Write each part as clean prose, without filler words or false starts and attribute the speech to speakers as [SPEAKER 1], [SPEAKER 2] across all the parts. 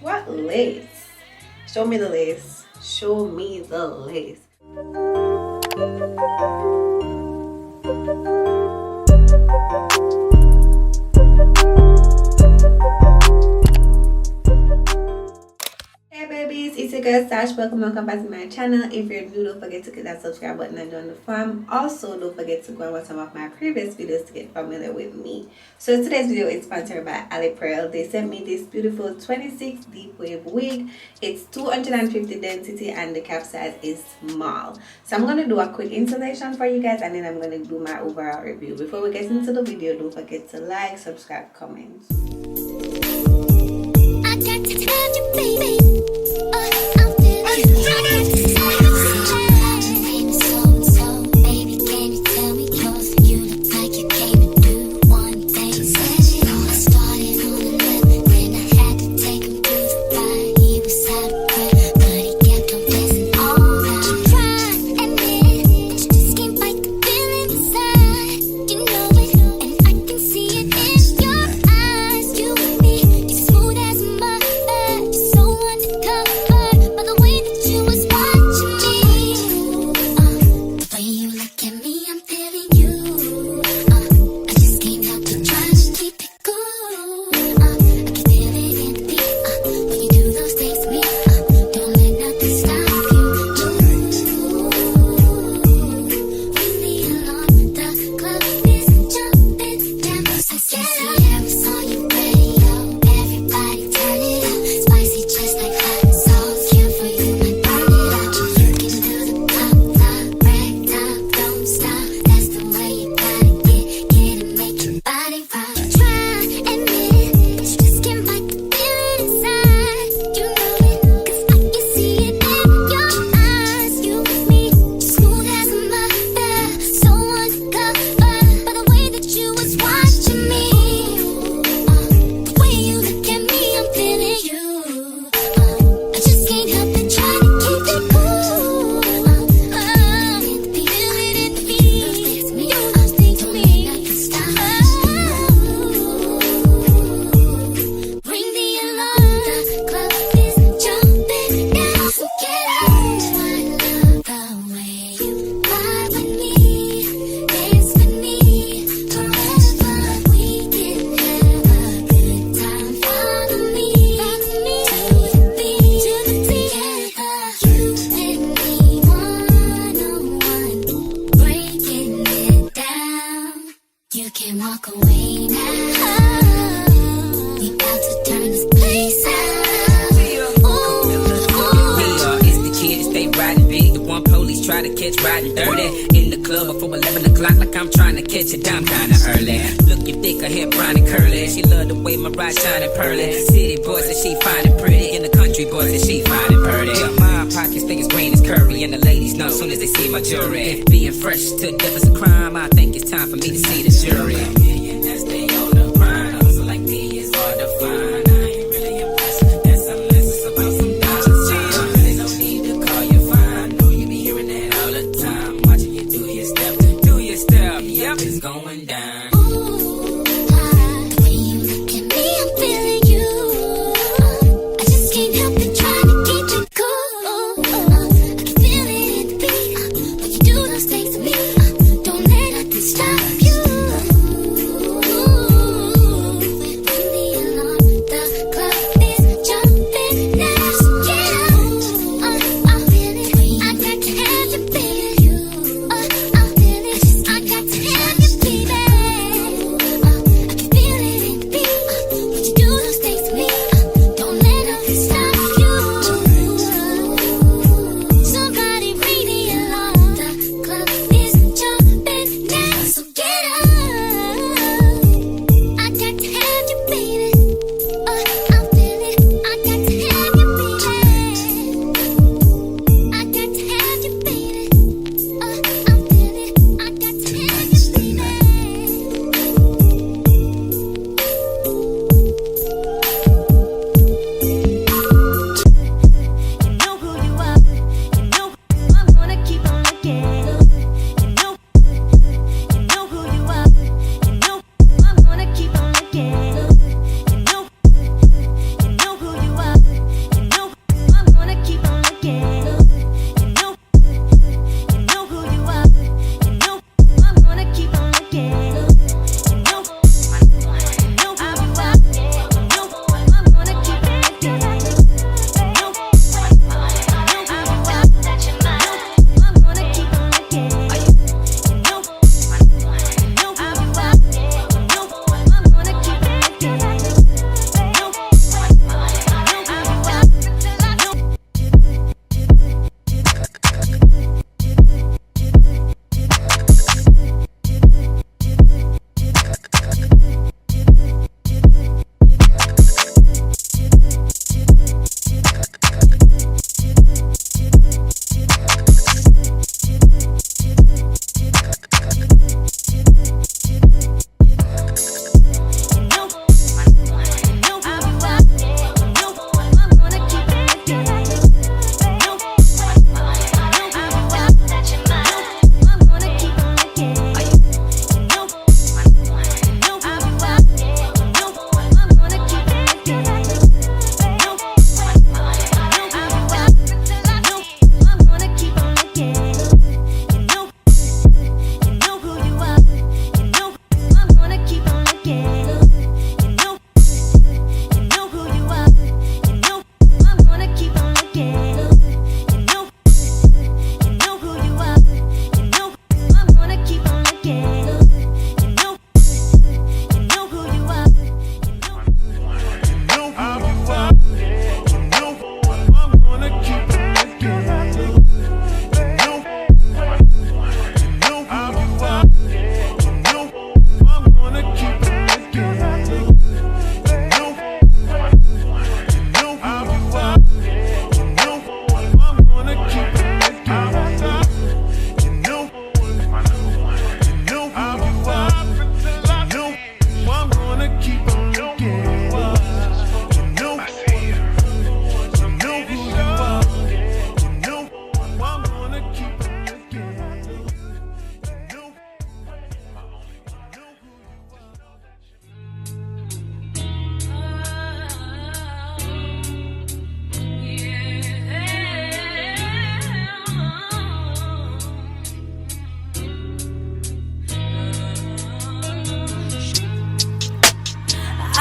[SPEAKER 1] What lace? Show me the lace. Show me the lace. It's your girl Sash. Welcome back to my channel. If you're new, don't forget to click that subscribe button and join the fam. Also, don't forget to go and watch some of my previous videos to get familiar with me. So today's video is sponsored by Alipearl. They sent me this beautiful 26 deep wave wig. It's 250 density and the cap size is small. So I'm going to do a quick installation for you guys and then I'm going to do my overall review. Before we get into the video, don't forget to like, subscribe, comment. I got to tell you, baby.
[SPEAKER 2] Riding dirty in the club before 11 o'clock, like I'm trying to catch it down kinda early. Look, you thick, her hair brown and curly. She love the way my ride shining pearly. City boy said she fine and pretty, and the country boy said she fine and pretty. My pockets think it's green as curry, and the ladies know as soon as they see my jewelry. Being fresh to death is a crime. I think it's time for me to see the jury. Millionaires, they on the grind. Hustle like me is hard to find. It's going down.
[SPEAKER 3] The way you look at me, I'm feeling you. I just can't help it, trying to keep it cool. I can feel it in the beat. When you do those things to me, don't let nothing stop you. Ring the alarm, the club is jumping now. So get up, I'm feeling. I got to have you, baby. I'm feeling. I got to have you, baby.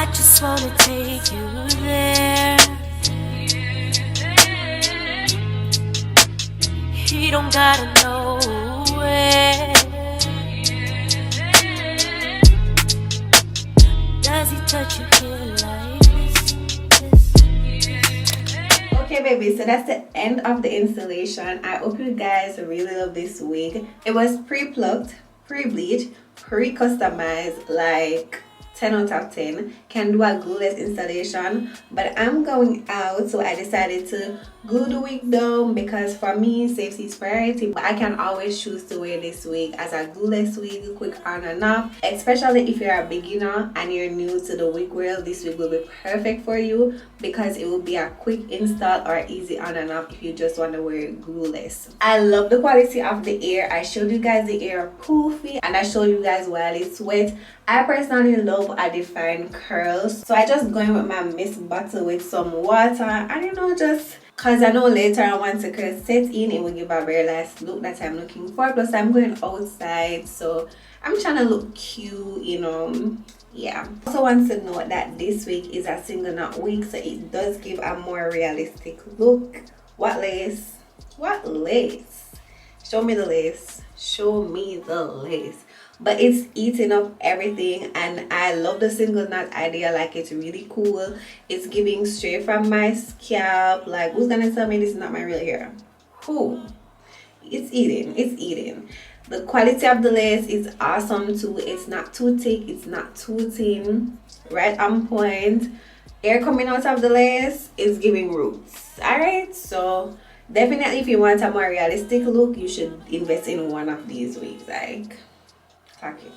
[SPEAKER 3] I just wanna take you there. He don't gotta know where. Does he touch you here like this?
[SPEAKER 1] Okay baby, so that's the end of the installation. I hope you guys really love this wig. It was pre-plucked, pre-bleached, pre-customized, like 10 out of 10. Can do a glueless installation, but I'm going out, so I decided to glue the wig down because for me safety is priority. But I can always choose to wear this wig as a glueless wig, quick on and off, especially if you're a beginner and you're new to the wig world. This wig will be perfect for you because it will be a quick install or easy on and off if you just want to wear it glueless. I love the quality of the hair. I showed you guys the hair poofy and I showed you guys while it's wet. I personally love a defined curls, so I just going with my mist bottle with some water, and you know, just because I know later on once the curls set in, it will give a very nice look that I'm looking for. Plus I'm going outside, so I'm trying to look cute, you know. Yeah. Also want to note that this wig is a single knot wig, so it does give a more realistic look. What lace? What lace? Show me the lace. Show me the lace. But it's eating up everything, and I love the single knot idea. Like, it's really cool. It's giving straight from my scalp. Like, who's gonna tell me this is not my real hair? Who? It's eating. It's eating. The quality of the lace is awesome too. It's not too thick, it's not too thin, right on point. Hair coming out of the lace is giving roots. All right, so definitely if you want a more realistic look, you should invest in one of these wigs. Like, package.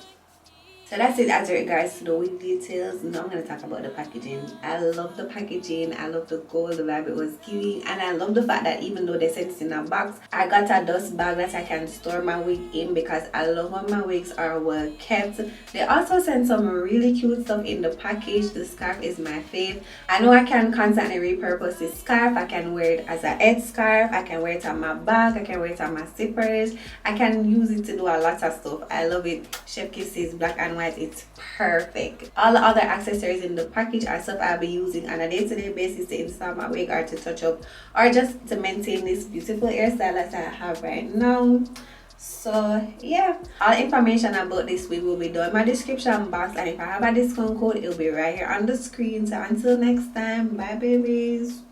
[SPEAKER 1] So that's it as regards to the wig details. Now I'm going to talk about the packaging. I love the packaging. I love the gold, the vibe it was giving. And I love the fact that even though they sent it in a box, I got a dust bag that I can store my wig in because I love when my wigs are well kept. They also sent some really cute stuff in the package. The scarf is my fave. I know I can constantly repurpose this scarf. I can wear it as a head scarf. I can wear it on my bag. I can wear it on my zippers. I can use it to do a lot of stuff. I love it. Chef Kisses black and white, it's perfect. All the other accessories in the package are stuff I'll be using on a day-to-day basis to install my wig or to touch up or just to maintain this beautiful hairstyle that I have right now. So yeah, all information about this wig will be down in my description box, and if I have a discount code, it'll be right here on the screen. So until next time, bye babies.